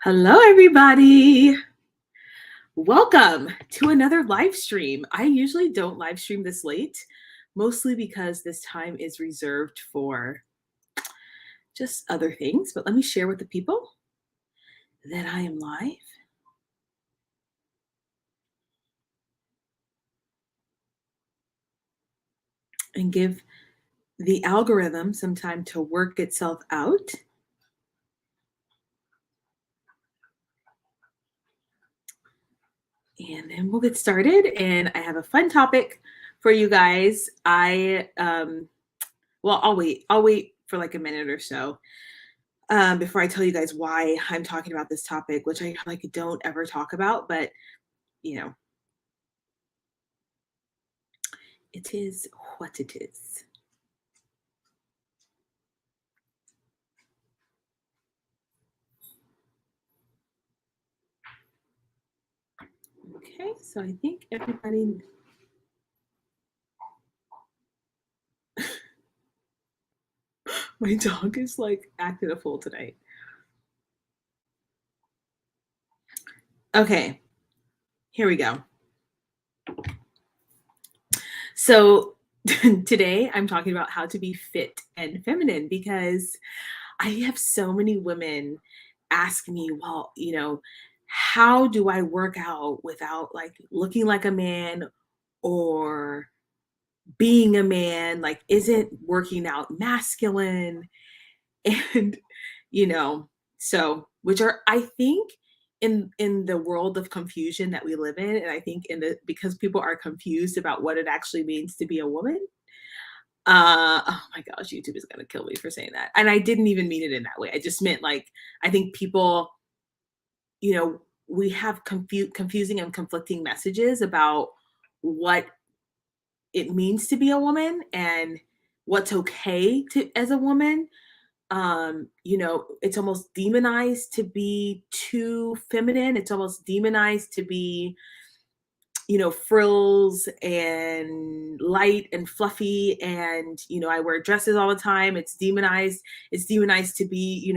Hello, everybody. Welcome to another live stream. I usually don't live stream this late, mostly because this time is reserved for just other things. But let me share with the people that I am live and give the algorithm some time to work itself out. And then we'll get started. And I have a fun topic for you guys. I'll wait. I'll wait for like a minute or so before I tell you guys why I'm talking about this topic, which I like don't ever talk about, but you know, it is what it is. Okay, so I think everybody. My dog is like acting a fool tonight. Okay, here we go. So today I'm talking about how to be fit and feminine because I have so many women ask me, well, how do I work out without like looking like a man or being a man? Like, isn't working out masculine? And, you know, so which are I think in the world of confusion that we live in, and I think in the because people are confused about what it actually means to be a woman. Oh my gosh, YouTube is gonna kill me for saying that. And I didn't even mean it in that way. I just meant like I think people, we have confusing and conflicting messages about what it means to be a woman and what's okay to as a woman. It's almost demonized to be too feminine. It's almost demonized to be, frills and light and fluffy. And, I wear dresses all the time. It's demonized. It's demonized to be,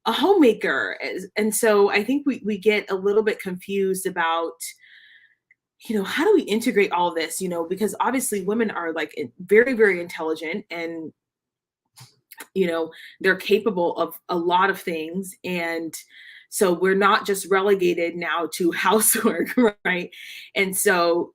a homemaker. And so I think we get a little bit confused about, how do we integrate all of this, because obviously women are like very, very intelligent and they're capable of a lot of things. And so we're not just relegated now to housework, right? And so,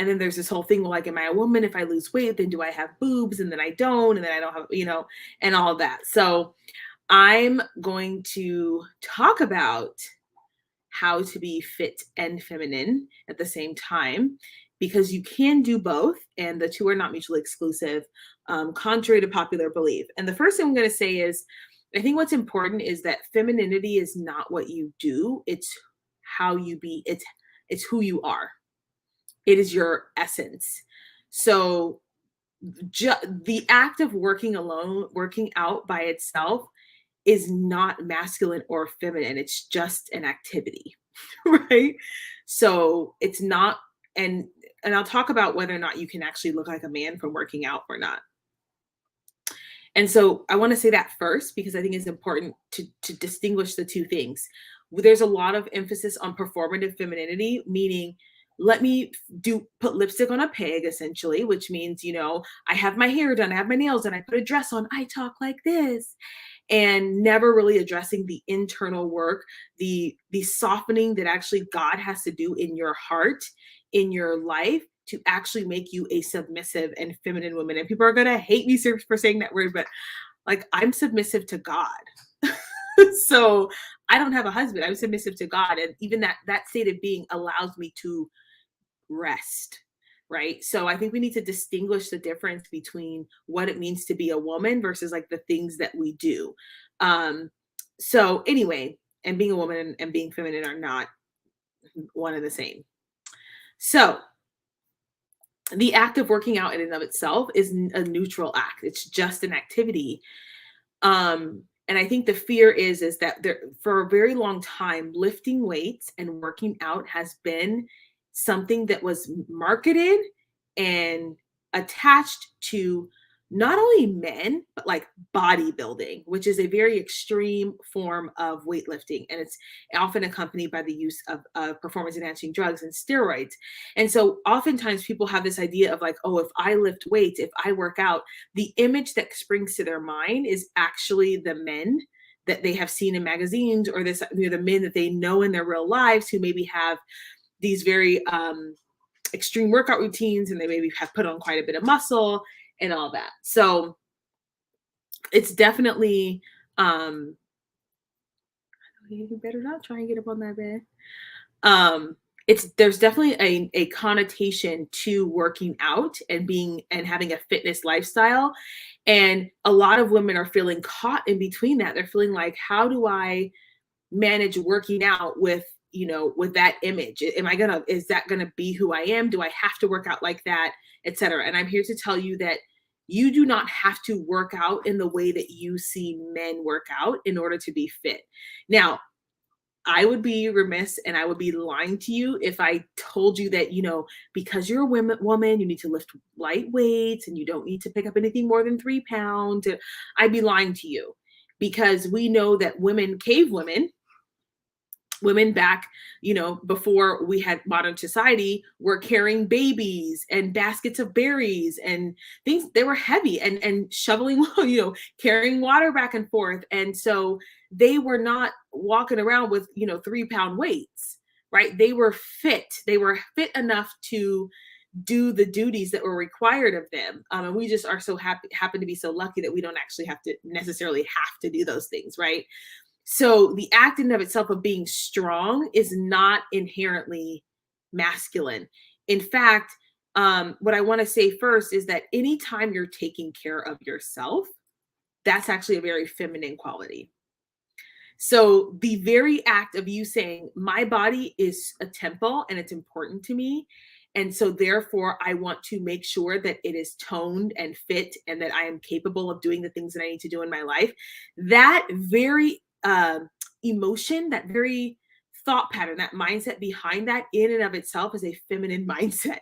and then there's this whole thing like, am I a woman? If I lose weight, then do I have boobs? And then I don't, and then I don't have, and all of that. So I'm going to talk about how to be fit and feminine at the same time because you can do both and the two are not mutually exclusive, contrary to popular belief. And the first thing I'm going to say is I think what's important is that femininity is not what you do, it's how you be, it's who you are, it is your essence. So the act of working alone, working out by itself, is not masculine or feminine. It's just an activity, right? So it's not, and I'll talk about whether or not you can actually look like a man from working out or not. And so I want to say that first because I think it's important to distinguish the two things. There's a lot of emphasis on performative femininity, meaning let me do put lipstick on a pig essentially, which means, I have my hair done, I have my nails done, I put a dress on, I talk like this, and never really addressing the internal work, the softening that actually God has to do in your heart, in your life to actually make you a submissive and feminine woman. And people are going to hate me for saying that word, but like I'm submissive to God. So I don't have a husband. I'm submissive to God. And even that state of being allows me to rest. Right. So I think we need to distinguish the difference between what it means to be a woman versus like the things that we do. Um, so anyway, and being a woman and being feminine are not one and the same. So the act of working out in and of itself is a neutral act. It's just an activity. And I think the fear is that there for a very long time, lifting weights and working out has been something that was marketed and attached to not only men, but like bodybuilding, which is a very extreme form of weightlifting. And it's often accompanied by the use of performance enhancing drugs and steroids. And so oftentimes people have this idea of like, oh, if I lift weights, if I work out, the image that springs to their mind is actually the men that they have seen in magazines, or this, the men that they know in their real lives who maybe have these very extreme workout routines, and they maybe have put on quite a bit of muscle and all that. So it's definitely you better not try and get up on that bed. It's there's definitely a connotation to working out and being and having a fitness lifestyle. And a lot of women are feeling caught in between that. They're feeling like, how do I manage working out with, with that image? Am I gonna, is that gonna be who I am? Do I have to work out like that, etc.? And I'm here to tell you that you do not have to work out in the way that you see men work out in order to be fit. Now, I would be remiss and I would be lying to you if I told you that, because you're a woman, you need to lift light weights and you don't need to pick up anything more than 3 pounds. I'd be lying to you, because we know that cave women back, before we had modern society, were carrying babies and baskets of berries and things. They were heavy and shoveling, carrying water back and forth. And so they were not walking around with, 3 pound weights, right? They were fit. They were fit enough to do the duties that were required of them. And we just are so happen to be so lucky that we don't actually have to necessarily have to do those things, right? So the act in and of itself of being strong is not inherently masculine. In fact, what I want to say first is that anytime you're taking care of yourself, that's actually a very feminine quality. So the very act of you saying, my body is a temple and it's important to me, and so therefore I want to make sure that it is toned and fit and that I am capable of doing the things that I need to do in my life, that very emotion, that very thought pattern, that mindset behind that in and of itself is a feminine mindset.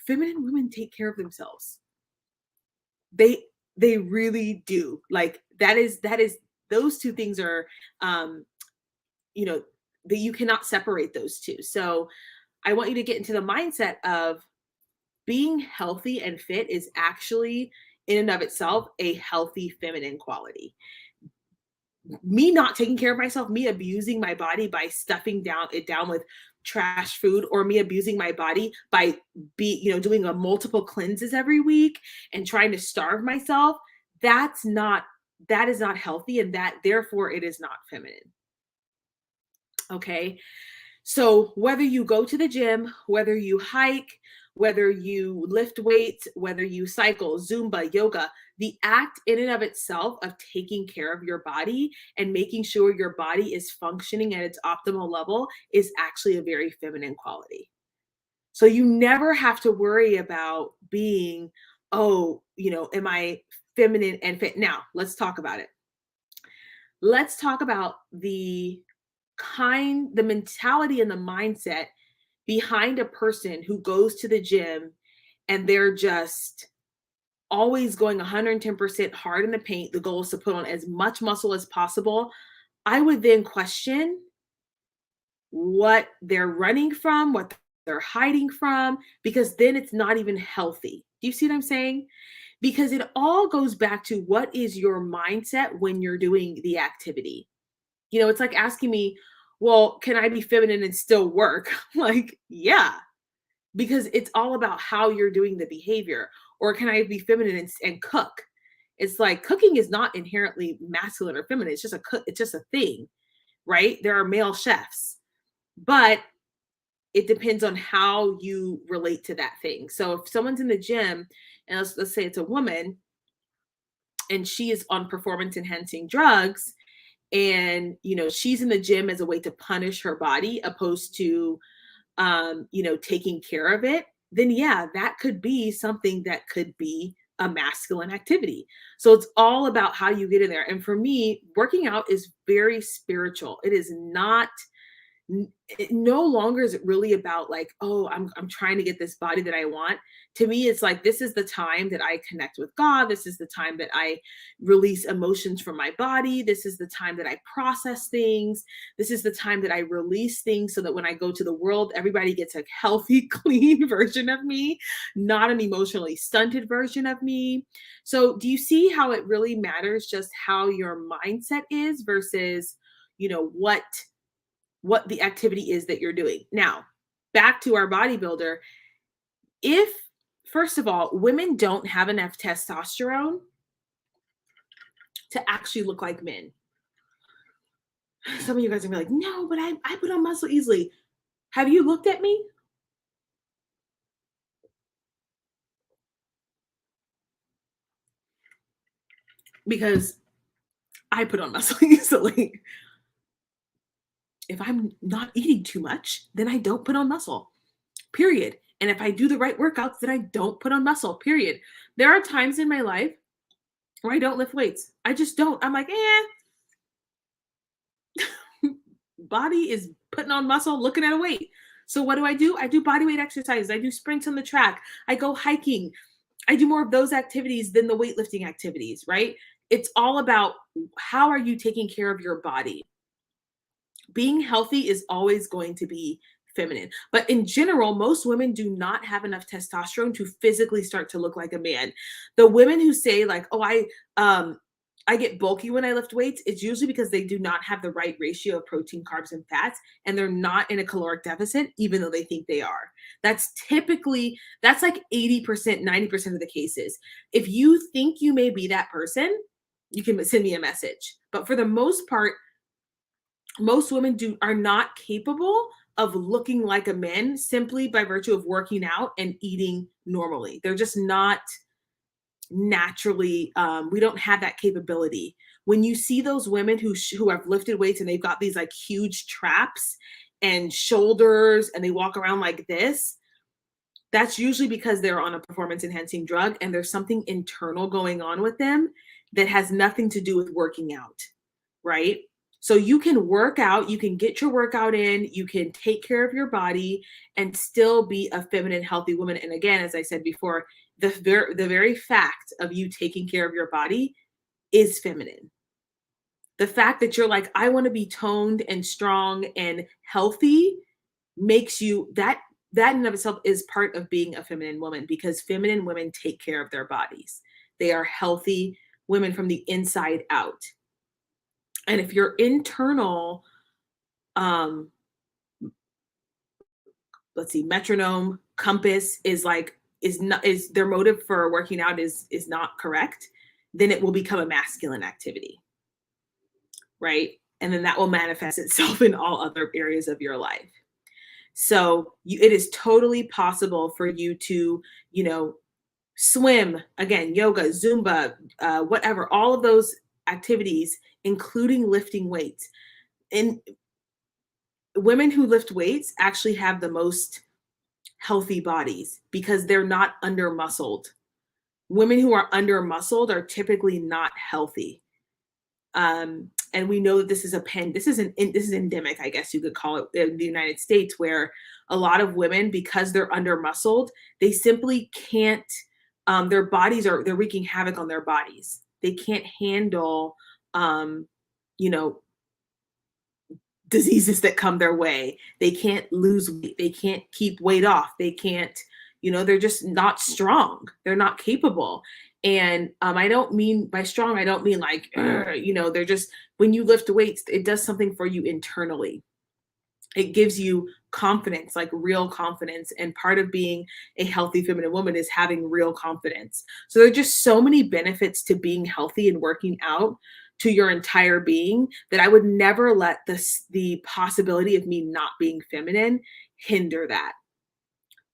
Feminine women take care of themselves. They really do. Like that is those two things are that you cannot separate those two. So I want you to get into the mindset of being healthy and fit is actually in and of itself a healthy feminine quality. Me not taking care of myself, me abusing my body by stuffing it down with trash food, or me abusing my body by doing a multiple cleanses every week and trying to starve myself, that is not healthy, and that therefore it is not feminine. Okay. So whether you go to the gym, whether you hike, whether you lift weights, whether you cycle, Zumba, yoga, the act in and of itself of taking care of your body and making sure your body is functioning at its optimal level is actually a very feminine quality. So you never have to worry about being, am I feminine and fit? Now, let's talk about it. Let's talk about the mentality and the mindset behind a person who goes to the gym and they're just always going 110% hard in the paint. The goal is to put on as much muscle as possible. I would then question what they're running from, what they're hiding from, because then it's not even healthy. Do you see what I'm saying? Because it all goes back to what is your mindset when you're doing the activity. It's like asking me, well, can I be feminine and still work? Like, yeah, because it's all about how you're doing the behavior. Or can I be feminine and cook? It's like cooking is not inherently masculine or feminine. It's just a thing, right? There are male chefs, but it depends on how you relate to that thing. So if someone's in the gym and let's say it's a woman and she is on performance enhancing drugs, and she's in the gym as a way to punish her body opposed to taking care of it, then yeah, that could be something that could be a masculine activity. So it's all about how you get in there. And for me, working out is very spiritual. It is not It no longer is it really about like, oh, I'm trying to get this body that I want. To me, it's like this is the time that I connect with God. This is the time that I release emotions from my body. This is the time that I process things. This is the time that I release things so that when I go to the world, everybody gets a healthy, clean version of me, not an emotionally stunted version of me. So, do you see how it really matters just how your mindset is versus, what the activity is that you're doing. Now, back to our bodybuilder, if first of all, women don't have enough testosterone to actually look like men. Some of you guys are gonna be like, no, but I put on muscle easily. Have you looked at me? Because I put on muscle easily. If I'm not eating too much, then I don't put on muscle, period. And if I do the right workouts, then I don't put on muscle, period. There are times in my life where I don't lift weights. I just don't. I'm like, body is putting on muscle, looking at a weight. So what do? I do body weight exercises. I do sprints on the track. I go hiking. I do more of those activities than the weightlifting activities, right? It's all about how are you taking care of your body? Being healthy is always going to be feminine. But in general, most women do not have enough testosterone to physically start to look like a man. The women who say like, "Oh, I get bulky when I lift weights," it's usually because they do not have the right ratio of protein, carbs, and fats, and they're not in a caloric deficit, even though they think they are. That's like 80%, 90% of the cases. If you think you may be that person, you can send me a message. But for the most part, most women are not capable of looking like a man simply by virtue of working out and eating normally. They're just not naturally, we don't have that capability. When you see those women who have lifted weights and they've got these like huge traps and shoulders and they walk around like this, that's usually because they're on a performance enhancing drug and there's something internal going on with them that has nothing to do with working out, right? So you can work out, you can get your workout in, you can take care of your body and still be a feminine, healthy woman. And again, as I said before, the very fact of you taking care of your body is feminine. The fact that you're like, I want to be toned and strong and healthy makes you that in and of itself is part of being a feminine woman because feminine women take care of their bodies. They are healthy women from the inside out. And if your internal, um, let's see, metronome compass is their motive for working out is not correct, then it will become a masculine activity, right? And then that will manifest itself in all other areas of your life. So it is totally possible for you to, swim, again, yoga, Zumba, whatever, all of those activities, including lifting weights. And women who lift weights actually have the most healthy bodies because they're not under muscled. Women who are under muscled are typically not healthy. And we know that this is endemic, I guess you could call it, in the United States, where a lot of women, because they're under muscled, they simply can't. They're wreaking havoc on their bodies. They can't handle, you know, diseases that come their way. They can't lose weight. They can't keep weight off. They can't, they're just not strong. They're not capable. And I don't mean by strong, I don't mean like, they're just, when you lift weights, it does something for you internally. It gives you confidence, like real confidence. And part of being a healthy feminine woman is having real confidence. So there are just so many benefits to being healthy and working out to your entire being that I would never let the possibility of me not being feminine hinder that.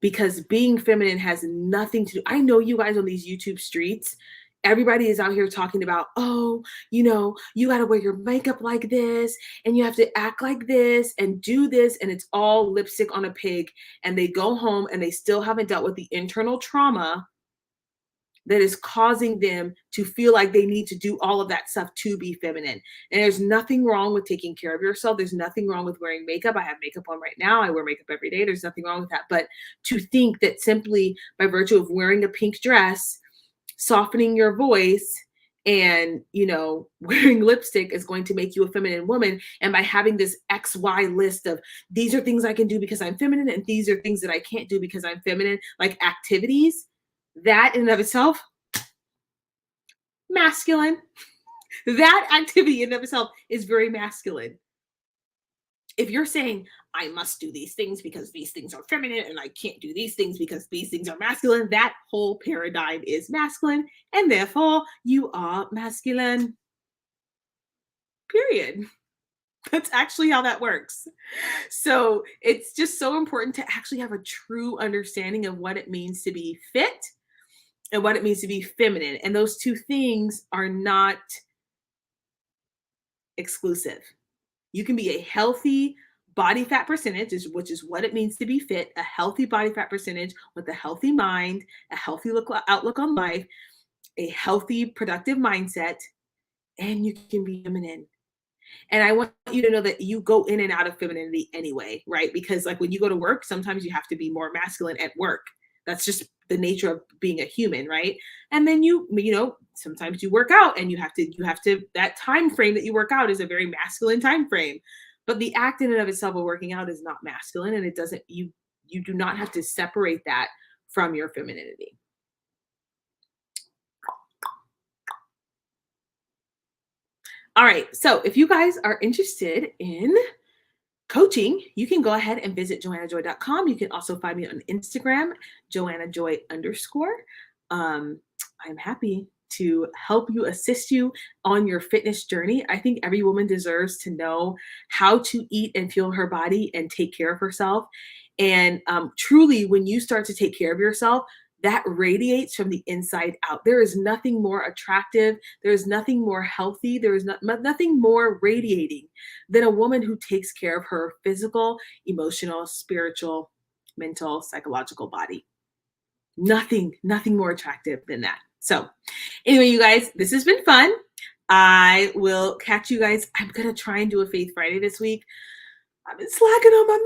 Because being feminine has nothing to do. I know you guys on these YouTube streets, everybody is out here talking about, oh, you got to wear your makeup like this and you have to act like this and do this. And it's all lipstick on a pig. And they go home and they still haven't dealt with the internal trauma that is causing them to feel like they need to do all of that stuff to be feminine. And there's nothing wrong with taking care of yourself. There's nothing wrong with wearing makeup. I have makeup on right now. I wear makeup every day. There's nothing wrong with that. But to think that simply by virtue of wearing a pink dress, softening your voice, and wearing lipstick is going to make you a feminine woman, and by having this XY list of these are things I can do because I'm feminine and these are things that I can't do because I'm feminine, like activities, that in and of itself, masculine. That activity in and of itself is very masculine. If you're saying, I must do these things because these things are feminine and I can't do these things because these things are masculine, that whole paradigm is masculine, and therefore you are masculine. Period. That's actually how that works. So it's just so important to actually have a true understanding of what it means to be fit and what it means to be feminine. And those two things are not exclusive. You can be a healthy body fat percentage, which is what it means to be fit, a healthy body fat percentage with a healthy mind, a healthy outlook on life, a healthy, productive mindset, and you can be feminine. And I want you to know that you go in and out of femininity anyway, right? Because like when you go to work, sometimes you have to be more masculine at work. That's just the nature of being a human, right? And then sometimes you work out and you have to that time frame that you work out is a very masculine time frame. But the act in and of itself of working out is not masculine, and it doesn't you do not have to separate that from your femininity. All right. So if you guys are interested in coaching, you can go ahead and visit joannajoy.com. You can also find me on Instagram, joannajoy_. I'm happy to help you, assist you on your fitness journey. I think every woman deserves to know how to eat and fuel her body and take care of herself. And truly, when you start to take care of yourself, that radiates from the inside out. There is nothing more attractive. There is nothing more healthy. There is nothing more radiating than a woman who takes care of her physical, emotional, spiritual, mental, psychological body. Nothing more attractive than that. So anyway, you guys, this has been fun. I will catch you guys. I'm going to try and do a Faith Friday this week. I've been slacking on my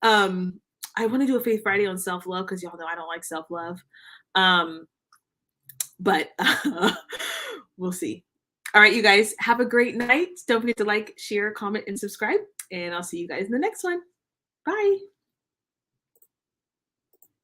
macking. I want to do a Faith Friday on self-love because y'all know I don't like self-love. But we'll see. All right, you guys, have a great night. Don't forget to like, share, comment, and subscribe. And I'll see you guys in the next one. Bye.